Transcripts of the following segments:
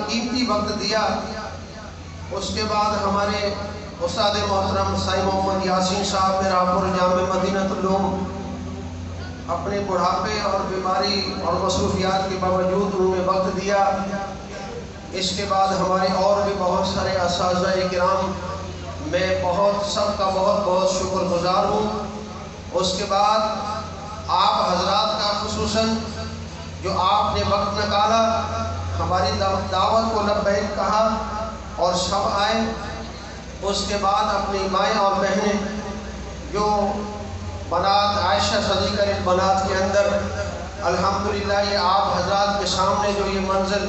قیمتی وقت دیا۔ اس کے بعد ہمارے استاد محترم سائی محمد یاسین صاحب نے راپور جامع مدینۃ العلوم اپنے بڑھاپے اور بیماری اور مصروفیات کے باوجود انہوں نے وقت دیا۔ اس کے بعد ہمارے اور بھی بہت سارے اساتذہ کرام، میں سب کا بہت بہت شکر گزار ہوں۔ اس کے بعد آپ حضرات کا خصوصاً جو آپ نے وقت نکالا، ہماری دعوت کو لبیک کہا اور سب آئے۔ اس کے بعد اپنی مائیں اور بہنیں جو بنات عائشہ صدیقہ البنات کے اندر الحمدللہ یہ آپ حضرات کے سامنے جو یہ منزل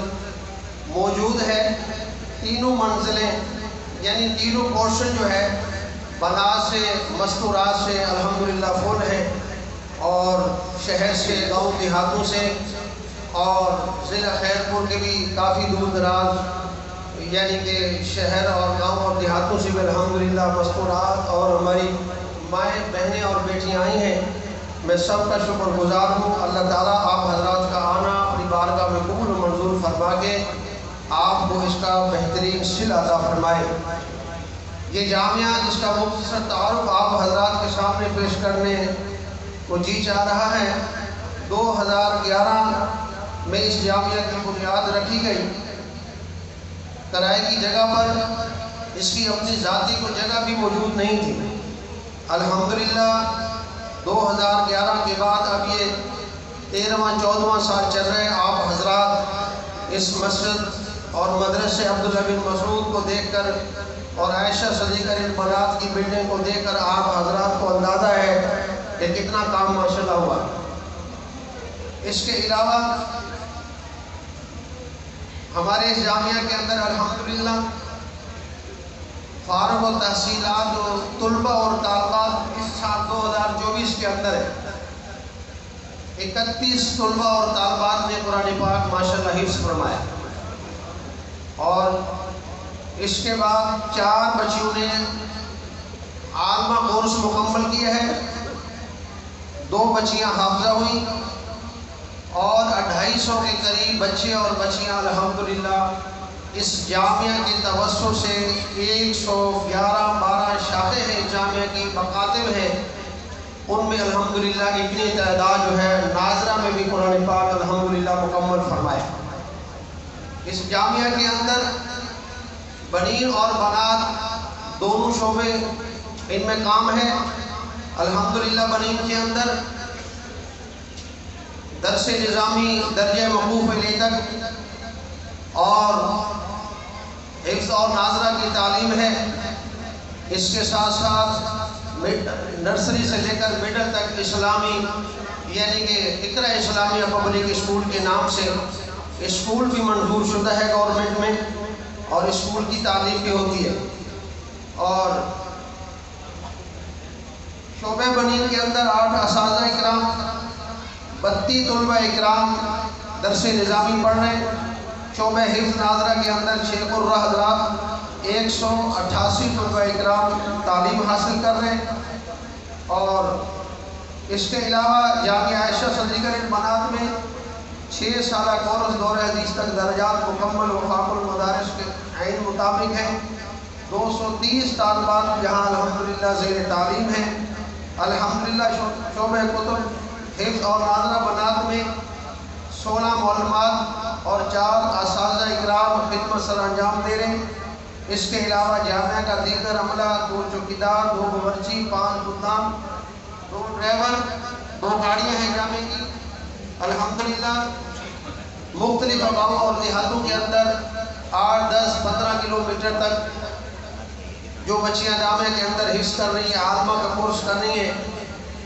موجود ہے، تینوں منزلیں یعنی تینوں پورشن جو ہے بنات سے مستورات سے الحمدللہ فل ہے، اور شہر سے گاؤں دیہاتوں سے اور ضلع خیرپور کے بھی کافی دور دراز یعنی کہ شہر اور گاؤں اور دیہاتوں سے بھی الحمدللہ مستورات اور ہماری مائیں بہنیں اور بیٹیاں آئی ہیں۔ میں سب کا شکر گزار ہوں۔ اللہ تعالیٰ آپ حضرات کا آنا اپنی بارگاہ میں قبول و منظور فرما کے آپ کو اس کا بہترین صلہ عطا فرمائے۔ یہ جامعہ جس کا مختصر تعارف آپ حضرات کے سامنے پیش کرنے کو جی چاہ رہا ہے، 2011 میں اس جامعہ کی بنیاد رکھی گئی۔ کرائے کی جگہ پر اس کی اپنی ذاتی کوئی جگہ بھی موجود نہیں تھی۔ الحمدللہ 2011 کے بعد اب یہ 13واں 14واں سال چل رہے، آپ حضرات اس مسجد اور مدرسے عبداللہ بن مسعود کو دیکھ کر اور عائشہ صدیقہ البنات کی بلڈنگ کو دیکھ کر آپ حضرات کو اندازہ ہے کہ کتنا کام ماشاءاللہ ہوا۔ اس کے علاوہ ہمارے اس جامعہ کے اندر الحمدللہ فارغ التحصیلات جو طلبہ اور طالبات اس سال 2024 کے اندر ہے، 31 طلبہ اور طالبات نے قرآن پاک ماشاءاللہ حفظ فرمایا، اور اس کے بعد 4 بچیوں نے عالمہ کورس مکمل کیا ہے، 2 بچیاں حافظہ ہوئیں، اور 250 کے قریب بچے اور بچیاں الحمدللہ اس جامعہ کے توسط سے 111 شاخیں ہیں جامعہ کی، مکاتب ہیں، ان میں الحمدللہ اتنی تعداد جو ہے ناظرہ میں بھی قرآن پاک الحمدللہ مکمل فرمائے۔ اس جامعہ کے اندر بنین اور بنات دونوں شعبے ان میں کام ہے۔ الحمدللہ بنین کے اندر درس نظامی درجہ موقوف لے تک اور حفظ اور ناظرہ کی تعلیم ہے۔ اس کے ساتھ ساتھ نرسری سے لے کر مڈل تک اسلامی یعنی کہ اقرا اسلامیہ پبلک اسکول کے نام سے اسکول بھی منظور شدہ ہے گورنمنٹ میں، اور اسکول کی تعلیم بھی ہوتی ہے۔ اور شعبہ بنین کے اندر 8 اساتذہ اکرام، 32 طلبہ اکرام درس نظامی پڑھ رہے ہیں۔ شعبہ حفظ ناظرہ کے اندر 6 قرہ حضرات 188 طلبہ اکرام تعلیم حاصل کر رہے ہیں۔ اور اس کے علاوہ جامعہ عائشہ صدیقہ البنات میں 6 سالہ کورس دور حدیث تک درجات مکمل وفاق المدارس کے عین مطابق ہیں۔ 230 طالبات جہاں الحمدللہ زیر تعلیم ہیں۔ الحمدللہ شعبہ کتب حفظ اور ناظرہ بنات میں 16 معلمات اور 4 اساتذہ اکرام خدمت سر انجام دے رہے ہیں۔ اس کے علاوہ جامعہ کا دیگر عملہ 2 چوکیدار، 2 باورچی، 5 خدام، 2 ڈرائیور، 2 گاڑیاں ہیں جامعہ کی۔ الحمدللہ مختلف گاؤں اور دیہاتوں کے اندر 8، 10، 15 کلومیٹر تک جو بچیاں جامعہ کے اندر حفظ کر رہی ہیں، عالمہ کا کورس کر رہی ہیں،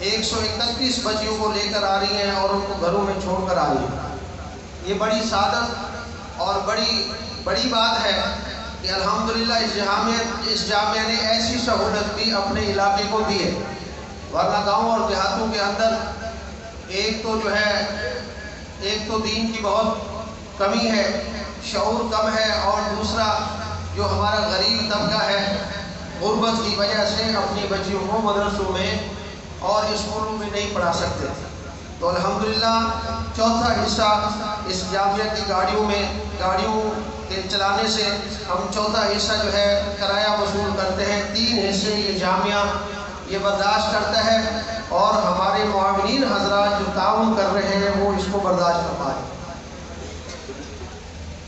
131 بچیوں کو لے کر آ رہی ہیں اور ان کو گھروں میں چھوڑ کر آ رہی ہیں۔ یہ بڑی سعادت اور بڑی بات ہے کہ الحمدللہ اس جامعہ نے ایسی سہولت بھی اپنے علاقے کو دی ہے، ورنہ گاؤں اور دیہاتوں کے اندر ایک تو دین کی بہت کمی ہے، شعور کم ہے، اور دوسرا جو ہمارا غریب طبقہ ہے غربت کی وجہ سے اپنی بچیوں کو مدرسوں میں اور اسکولوں میں نہیں پڑھا سکتے۔ تو الحمدللہ چوتھا حصہ اس جامعہ کی گاڑیوں کے چلانے سے ہم چوتھا حصہ جو ہے کرایہ وصول کرتے ہیں، 3 حصے یہ جامعہ یہ برداشت کرتا ہے، اور ہمارے معاونین حضرات جو تعاون کر رہے ہیں وہ اس کو برداشت فرمائیں۔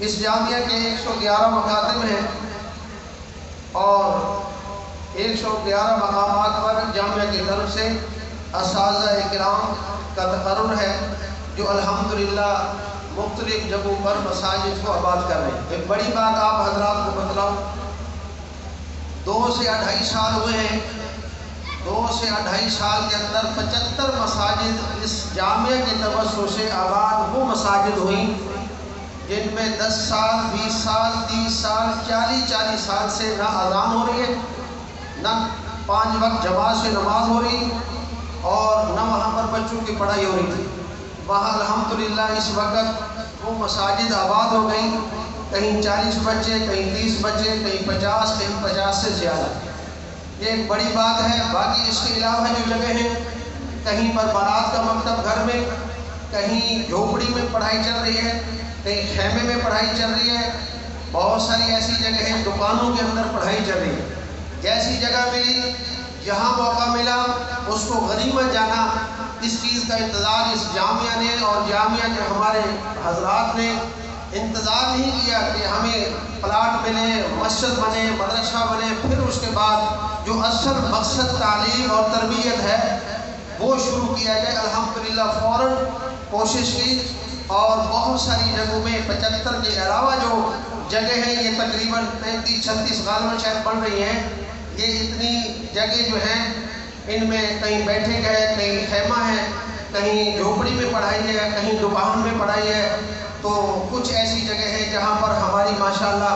اس جامعہ کے 111 مکاتب ہیں اور 111 مقامات پر جامعہ کی طرف سے اساتذہ کرام کا تقرر ہے جو الحمدللہ مختلف جگہوں پر مساجد کو آباد کر رہے ہیں۔ ایک بڑی بات آپ حضرات کو بتلاؤں، 2 سے 2.5 سال ہوئے ہیں، 2 سے 2.5 سال کے اندر 75 مساجد اس جامعہ کے توسط سے آباد وہ مساجد ہوئیں جن میں 10 سال 20 سال 30 سال 40 سال سے نہ اذان ہو رہی ہے، نہ 5 وقت جماعت سے نماز ہو رہی، اور نہ وہاں پر بچوں کی پڑھائی ہو رہی تھی۔ وہاں الحمدللہ اس وقت وہ مساجد آباد ہو گئی، کہیں 40 بچے، کہیں 30 بچے، کہیں 50، کہیں 50 سے زیادہ۔ یہ ایک بڑی بات ہے۔ باقی اس کے علاوہ جو جگہ ہیں، کہیں پر بارات کا مکتب گھر میں، کہیں جھوپڑی میں پڑھائی چل رہی ہے، کہیں خیمے میں پڑھائی چل رہی ہے، بہت ساری ایسی جگہ ہیں دکانوں کے اندر پڑھائی چل رہی ہے۔ جیسی جگہ ملی، جہاں موقع ملا اس کو غنیمت جانا، اس چیز کا انتظار اس جامعہ نے اور جامعہ کے ہمارے حضرات نے انتظار نہیں کیا کہ ہمیں پلاٹ ملے، مسجد بنے، مدرسہ بنے، پھر اس کے بعد جو اصل مقصد تعلیم اور تربیت ہے وہ شروع کیا جائے۔ الحمدللہ فوراً کوشش کی، اور بہت ساری جگہوں میں 75 کے علاوہ جو جگہ ہیں، یہ تقریباً 35-36 غالباً شاید بن رہی ہیں۔ یہ اتنی جگہ جو ہیں ان میں کہیں بیٹھے گئے، کہیں خیمہ ہے، کہیں جھوپڑی میں پڑھائی ہے، کہیں دکان میں پڑھائی ہے۔ تو کچھ ایسی جگہ ہیں جہاں پر ہماری ماشاءاللہ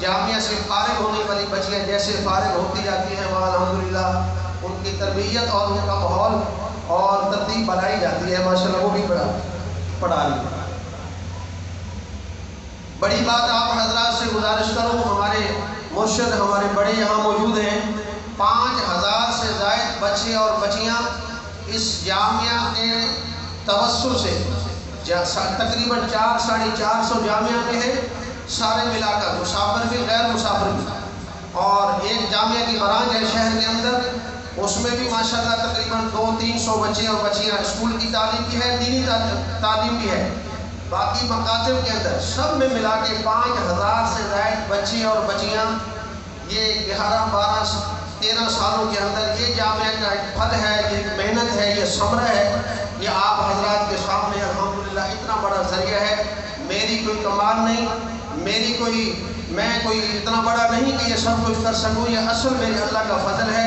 جامعہ سے فارغ ہونے والی بچیاں جیسے فارغ ہوتی جاتی ہیں، وہاں الحمدللہ ان کی تربیت اور ان کا ماحول اور ترتیب بنائی جاتی ہے، ماشاءاللہ وہ بھی پڑھا رہی ہے۔ بڑی بات آپ حضرات سے گزارش کروں، ہمارے مرشد ہمارے بڑے یہاں موجود ہیں، 5000 سے زائد بچے اور بچیاں اس جامعہ کے توسط سے تقریباً 400-450 جامعہ میں ہیں، سارے ملا کر مسافر بھی غیر مسافر بھی، اور ایک جامعہ کی برانچ ہے شہر کے اندر، اس میں بھی ماشاءاللہ تقریباً 200-300 بچے اور بچیاں اسکول کی تعلیم کی ہے، دینی تعلیم بھی ہے۔ باقی مکاتب کے اندر سب میں ملا کے 5000 سے زائد بچے اور بچیاں، یہ 11-12-13 سالوں کے اندر یہ جامعہ کا ایک پھل ہے، یہ ایک محنت ہے، یہ ثمرہ ہے، یہ آپ حضرات کے سامنے الحمدللہ اتنا بڑا ذریعہ ہے۔ میری کوئی کمال نہیں، میں کوئی اتنا بڑا نہیں کہ یہ سب کچھ کر سکوں، یہ اصل میرے اللہ کا فضل ہے،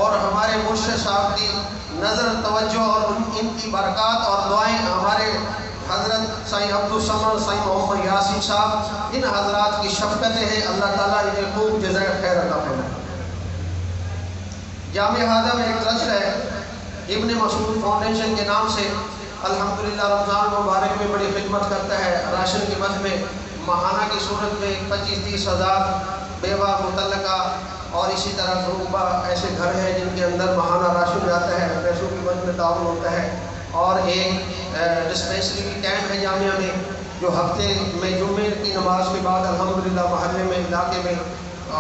اور ہمارے مرشد صاحب کی نظر توجہ اور ان کی برکات اور دعائیں، ہمارے حضرت سائیں عبدالصمد، سائیں محمد یاسین صاحب، ان حضرات کی شفقتیں ہیں، اللہ تعالیٰ انہیں خوب جزائے خیر عطا فرمائے۔ جامعہ ہادہ میں ایک ٹرسٹ ہے ابن مسعود فاؤنڈیشن کے نام سے، الحمدللہ رمضان مبارک میں بڑی خدمت کرتا ہے، راشن کے مد میں ماہانہ کی صورت میں 25-30 ہزار بیوہ متعلقہ اور اسی طرح غروبہ ایسے گھر ہیں جن کے اندر ماہانہ راشن جاتا ہے، پیسوں کی مد میں تعاون ہوتا ہے، اور ایک ڈسپینسری بھی کیمپ ہے جامعہ میں جو ہفتے میں جمعے کی نماز کے بعد الحمدللہ محلے میں علاقے میں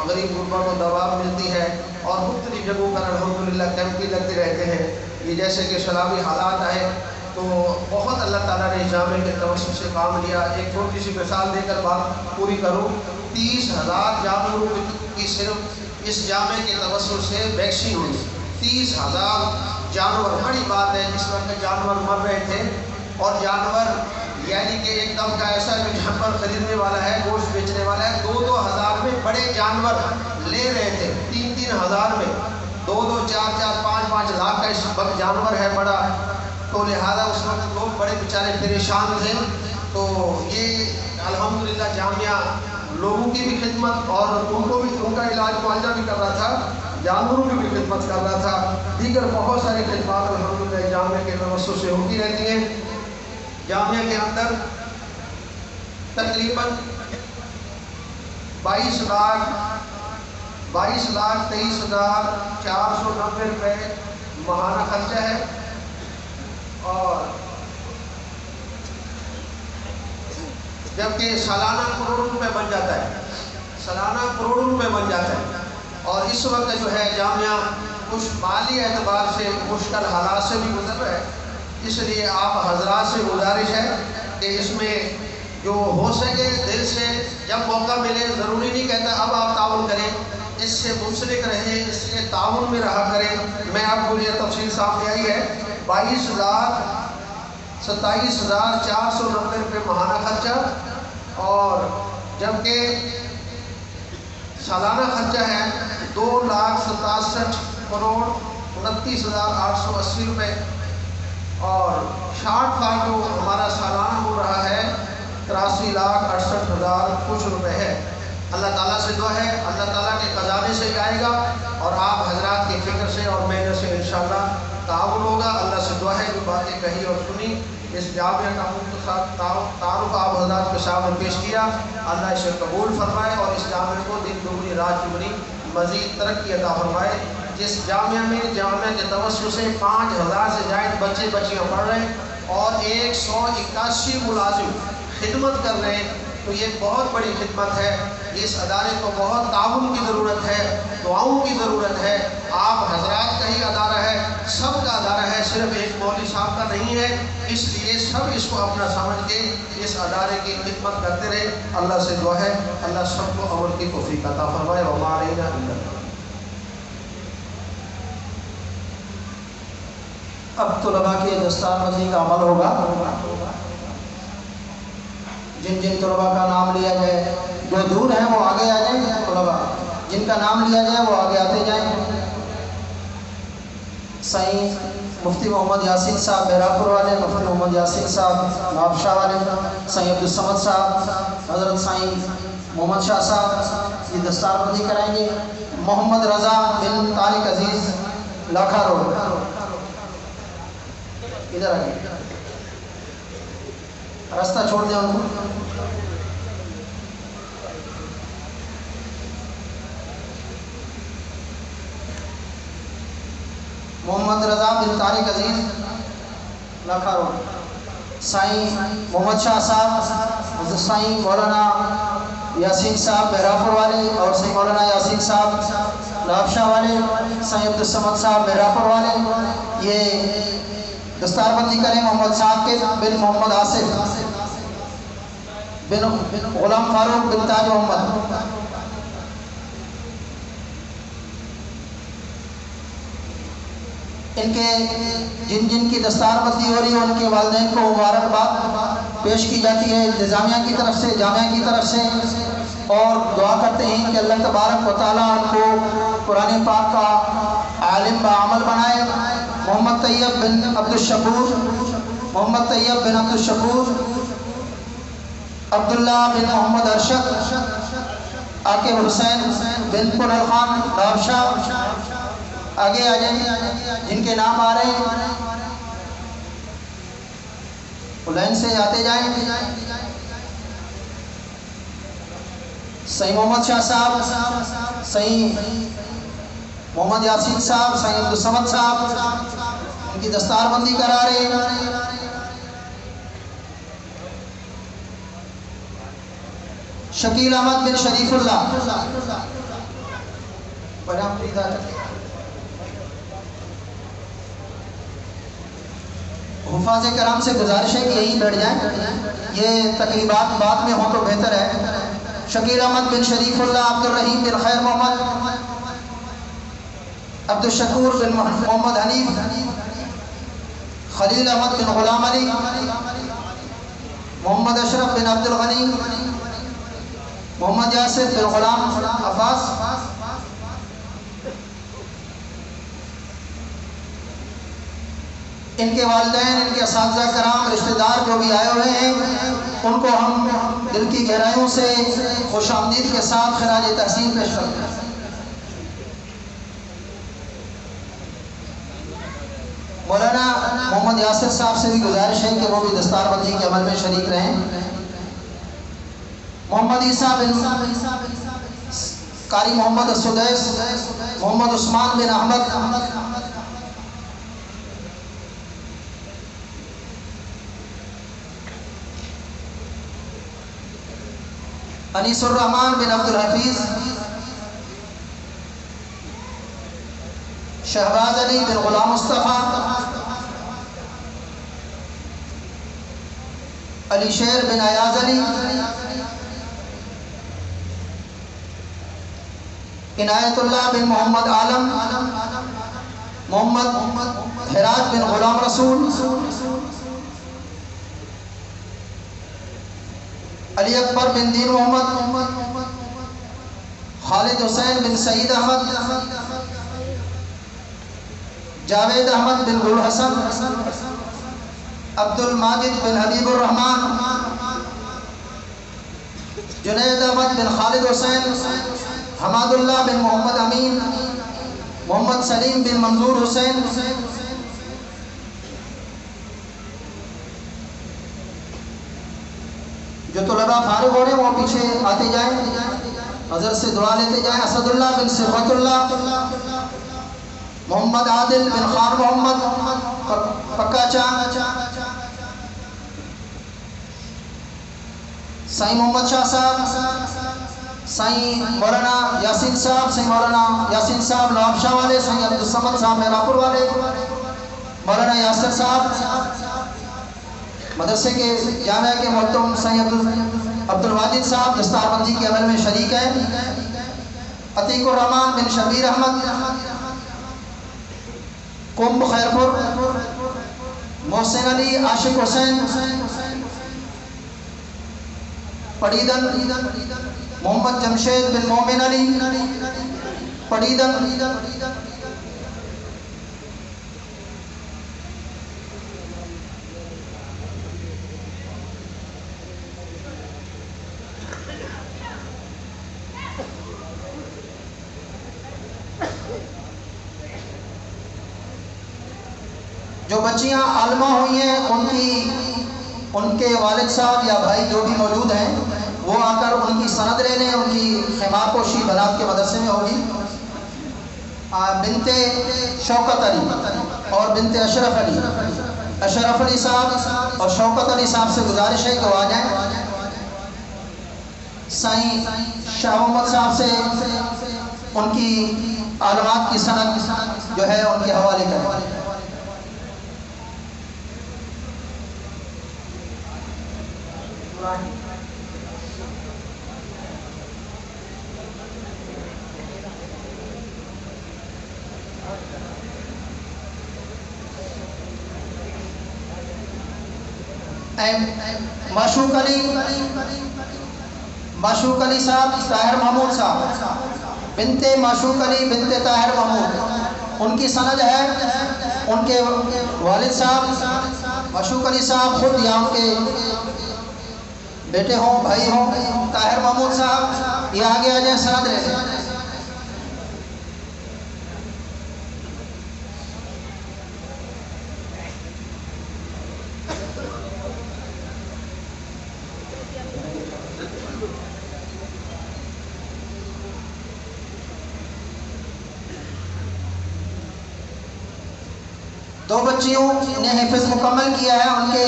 غریب غربا کو دوا ملتی ہے، اور مختلف جگہوں پر الحمدللہ کیمپ بھی لگتے رہتے ہیں۔ یہ جیسے کہ سیلابی حالات آئے تو بہت اللہ تعالیٰ نے جامعہ کے توسط سے کام لیا۔ ایک چھوٹی سی مثال دے کر بات پوری کروں، 30,000 جانوروں کی صرف اس جامعہ کے توسط سے ویکسین ہوئی، 30,000 جانور، بڑی بات ہے۔ جس وقت جانور مر رہے تھے، اور جانور یعنی کہ ایک دم کا ایسا جو جانور خریدنے والا ہے، گوشت بیچنے والا ہے، 2-2 ہزار میں بڑے جانور لے رہے تھے، 3-3 ہزار میں 2-2, 4-4, 5-5 لاکھ کا اس وقت جانور ہے بڑا، تو لہذا اس وقت لوگ بڑے بیچارے پریشان تھے۔ تو یہ الحمدللہ جامعہ لوگوں کی بھی خدمت اور ان کو بھی ان کا علاج معالجہ بھی کر رہا تھا، جانوروں کی بھی خدمت کر رہا تھا، دیگر بہت ساری خدمات الحمدللہ جامعہ کے توسط سے ہوتی رہتی ہیں۔ جامعہ کے اندر تقریباً 22,23,490 روپے ماہانہ خرچہ ہے، اور جبکہ سالانہ کروڑوں روپے بن جاتا ہے، سالانہ کروڑوں روپے بن جاتا ہے۔ اور اس وقت جو ہے جامعہ کچھ مالی اعتبار سے مشکل حالات سے بھی گزر رہا ہے، اس لیے آپ حضرات سے گزارش ہے کہ اس میں جو ہو سکے دل سے جب موقع ملے، ضروری نہیں کہتا اب آپ تعاون کریں، اس سے منسلک رہیں، اس کے تعاون میں رہا کریں۔ میں آپ کو یہ تفصیل سامنے آئی ہے، 22,27,490 روپے ماہانہ خرچہ، اور جبکہ سالانہ خرچہ ہے 2,67,29,880 روپے، اور شارٹ فال جو ہمارا سالانہ ہو رہا ہے 83,68,000 کچھ روپے ہے۔ اللہ تعالیٰ سے دعا ہے اللہ تعالیٰ کے خزانے سے ہی آئے گا، اور آپ حضرات کی فکر سے اور محنت سے انشاءاللہ تعاون ہوگا۔ اللہ سے دعا ہے جو باتیں کہی اور سنی، اس جامعہ کا تعارف آپ حضرات کے سامنے پیش کیا، اللہ اسے قبول فرمائے اور اس جامعہ کو دن دگنی رات چگنی مزید ترقی عطا فرمائے۔ جس جامعہ میں جامعہ کے توسط سے 5,000 سے زائد بچے بچیاں پڑھ رہے ہیں اور 181 ملازم خدمت کر رہے ہیں، تو یہ بہت بڑی خدمت ہے۔ اس ادارے کو بہت تعاون کی ضرورت ہے، دعاؤں کی ضرورت ہے۔ آپ حضرات کا ہی ادارہ ہے، سب کا ادارہ ہے، صرف ایک مولوی صاحب کا نہیں ہے، اس لیے سب اس کو اپنا سمجھ کے اس ادارے کی خدمت کرتے رہے۔ اللہ سے دعا ہے اللہ سب کو عمل کی توفیق عطا فرمائے۔ وما علینا الا البلاغ۔ اب طلباء کے دستار بندی کا عمل ہوگا۔ جن جن طلباء کا نام لیا جائے، جو دور ہیں وہ آگے آ جائیں، طلباء جن کا نام لیا جائے وہ آگے آتے جائیں۔ سائیں مفتی محمد یاسین صاحب بیراپور والے، مفتی محمد یاسین صاحب نوابشاہ والے، سائیں عبدالصمد صاحب، حضرت سائیں محمد شاہ صاحب یہ دستار بندی کرائیں گے۔ محمد رضا بن طارق عزیز لاکھا روڈ، ادھر آئیے، راستہ چھوڑ دیں ان کو۔ محمد رضا بن طارق عزیز لاکھا روڈ، سائیں محمد شاہ صاحب، حضرت سائیں مولانا یاسین صاحب بیراپور والے اور سائیں مولانا یاسین صاحب نوابشاہ والے، سائیں عبدالصمد صاحب بیراپور والے یہ دستار بندی کریں۔ محمد ثاقب بن محمد آصف بن غلام فاروق بن تاج محمد، ان کے جن جن کی دستار بندی ہو رہی ہے ان کے والدین کو مبارکباد پیش کی جاتی ہے انتظامیہ کی طرف سے، جامعہ کی طرف سے، اور دعا کرتے ہیں کہ اللہ تبارک و تعالیٰ ان کو قرآن پاک کا عالم بعمل بنائے۔ محمد طیب بن عبدالشکور، محمد طیب بن عبدالشکور، عبداللہ بن محمد ارشد، عاقب حسین بن پرل خان نوابشاہ، آگے آ جائیں جن کے نام آ رہے ہیں لائن سے آتے جائیں۔ سائیں محمد شاہ صاحب، سائیں محمد یاسین صاحب، سائیں عبدالصمد صاحب ان کی دستار بندی کرا رہے ہیں۔ شکیل احمد بن شریف اللہ، حفاظ کرام سے گزارش ہے کہ یہیں بیٹھ جائیں، یہ تقریبات بعد میں ہوں تو بہتر ہے۔ شکیل احمد بن شریف اللہ، عبدالرحیم بن خیر محمد، عبدالشکور بن محمد حنیف، خلیل احمد بن غلام علی، محمد اشرف بن عبدالغنی، محمد یاسر بن غلام عباس، ان کے والدین، ان کے اساتذہ کرام، رشتہ دار جو بھی آئے ہوئے ہیں ان کو ہم دل کی گہرائیوں سے خوش آمدید کے ساتھ خراج تحسین پیش کرتے ہیں۔ مولانا محمد یاسر صاحب سے بھی گزارش ہے کہ وہ بھی دستار بندی کے عمل میں شریک رہیں۔ محمد عیسیٰ بن قاری محمد السدیس، محمد عثمان بن احمد، انیس الرحمن بن عبد الحفیظ، شہباز علی بن غلام مصطفیٰ، علی شیر بن ایاز علی، عنایت اللہ بن محمد عالم، محمد حراج بن غلام رسول، علی اکبر بن دین محمد، خالد حسین بن سعید احمد، جاوید احمد بن گل حسن، عبد الماجد بن حبیب الرحمن، جنید احمد بن خالد حسین، حماد اللہ بن محمد امین، محمد سلیم بن منظور حسین، جو طلباء فارغ ہو رہے ہیں وہ پیچھے آتے جائیں، حضرت سے دعا لیتے جائیں۔ اسد اللہ بن صفوت اللہ، محمد عادل بن خان محمد پکا چاند، سائیں محمد شاہ صاحب، سائیں مولانا یاسین صاحب، سائیں مولانا یاسین صاحب نواب شاہ والے، سائیں عبدالصمد صاحب میراپور والے، مولانا یاسر صاحب مدرسے کے جامعہ کے محترم سائیں عبد الواجد صاحب دستار بندی کے عمل میں شریک ہیں، عتیق الرحمن بن شبیر احمد، کمب خیرپور، محسن علی عاشق حسین، پڑیدن محمد جمشید بن مومن علی پڑیدن، جو بچیاں عالمہ ہوئی ہیں ان کے والد صاحب یا بھائی جو بھی موجود ہیں وہ آ کر ان کی سند لے لیں، ان کی خیمار پوشی بنات کے مدرسے میں ہوگی۔ بنت شوکت علی اور بنت اشرف علی صاحب اور شوکت علی صاحب سے گزارش ہے کہ وہ آ جائیں۔ سائیں شاہ محمد صاحب سے ان کی عالمات کی سند جو ہے ان کے حوالے کریں۔ معشوق علی صاحب طاہر محمود صاحب، بنت معشوق علی بنت طاہر محمود، ان کی سند ہے ان کے والد صاحب معشوق علی صاحب خود یا ان کے بیٹے ہوں بھائی ہوں طاہر محمود صاحب، یہ آگے آ جائیں سند لے لیں۔ دو بچیوں نے حفظ مکمل کیا ہے، ان کے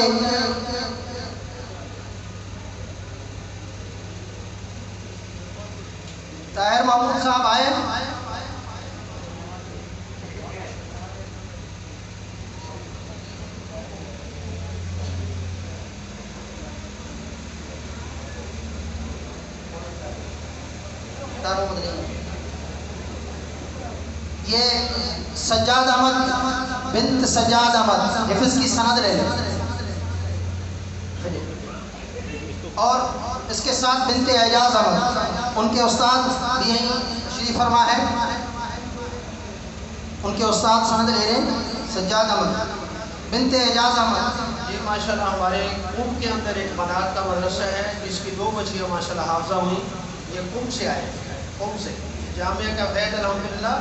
طاہر محمود صاحب آئے۔ یہ سجاد احمد بنت سجاد احمد، حفظ کی سند لے لیں، اور اس کے ساتھ بنت اعجاز احمد، ان کے استاد بھی یہیں تشریف فرما ہے، ان کے استاد سند لے لیں۔ سجاد احمد بنت اعجاز احمد، یہ ماشاءاللہ ہمارے قم کے اندر ایک بنات کا مدرسہ ہے جس کی دو بچیاں ماشاءاللہ حافظہ ہوئی، یہ قم سے آئے، قم سے جامعہ کا فیض الحمدللہ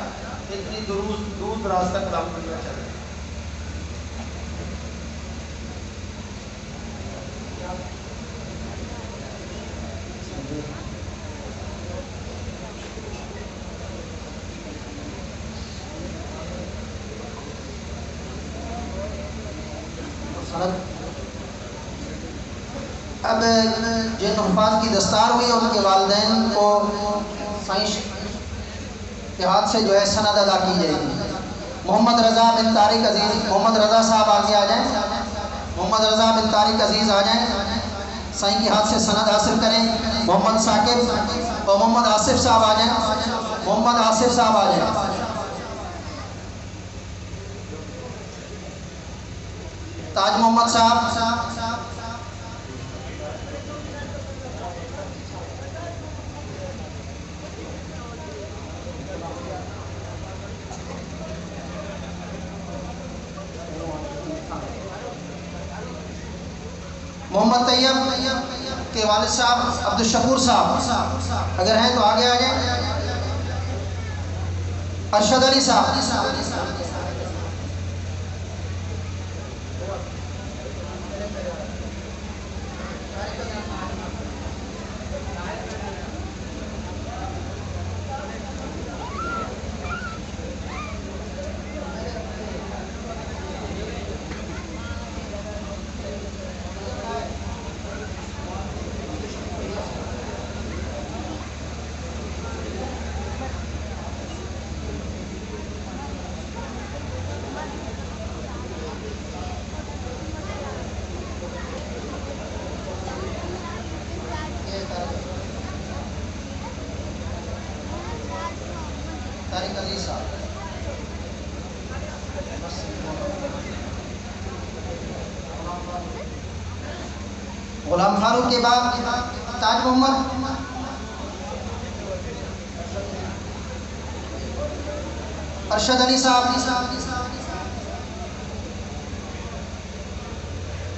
اتنی دور دراز تک الحمدللہ چل رہا ہے۔ اب جن حفاظ کی دستار ہوئی ان کے والدین کو سائنس کے ہاتھ سے جو ہے سند ادا کی جائے گی. محمد رضا بن طارق عزیز، محمد رضا صاحب آگے آ جائیں. محمد رضا بن طارق عزیز آ جائیں، سائیں کے ہاتھ سے سند حاصل کریں. محمد ثاقب اور محمد آصف صاحب آ جائیں. محمد آصف صاحب آ جائیں. تاج محمد صاحب، محمد طیب کے والد صاحب عبد الشکور صاحب اگر ہیں تو آگے آ جائیں. ارشد علی صاحب، طارق عزیز صاحب، غلام فاروق کے بعد تاج محمد، ارشد علی صاحب،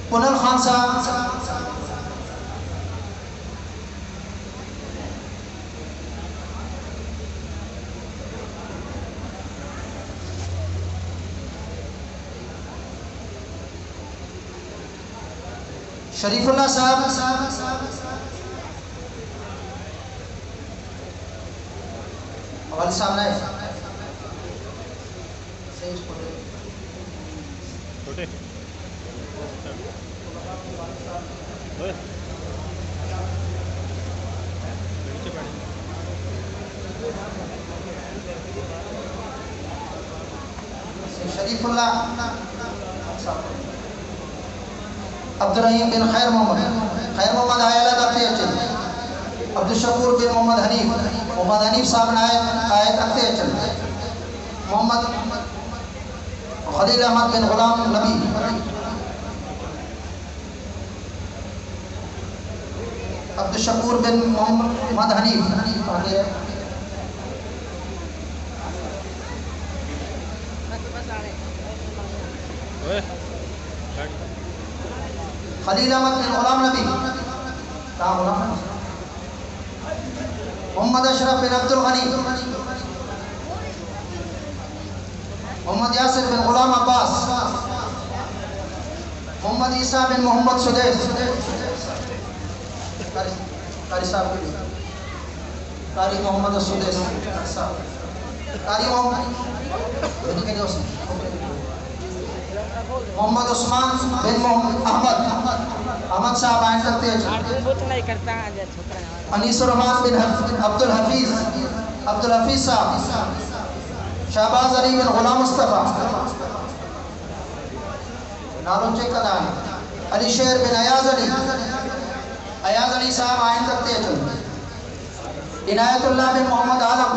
کنل خان صاحب، شریف اللہ صاحب، والد صاحب نے شریف اللہ، عبد الرحیم بن خیر محمد آئلہ تختی اچل. عبد الشکور بن محمد حنیف صاحب آئے تختی اچل. محمد خلیل احمد بن غلام نبی، عبد الشکور بن محمد حنیف آگے ہے. خلیل احمد بن غلام نبی، محمد اشرف بن عبد الغنی، محمد یاسر بن غلام عباس، محمد عیسیٰ بن محمد سدیس، قاری صاحب کے لیے قاری محمد سدیس، قاری محمد عثمان بن احمد صاحب آئیں کرتے ہیں. انیس الرحمن بن عبد الحفیظ صاحب، شہباز علی بن غلام مصطفیٰ، نالوں چیک کا دائیں. علی شیر بن ایاز علی صاحب آئیں کرتے ہیں. عنایت اللہ بن محمد عالم،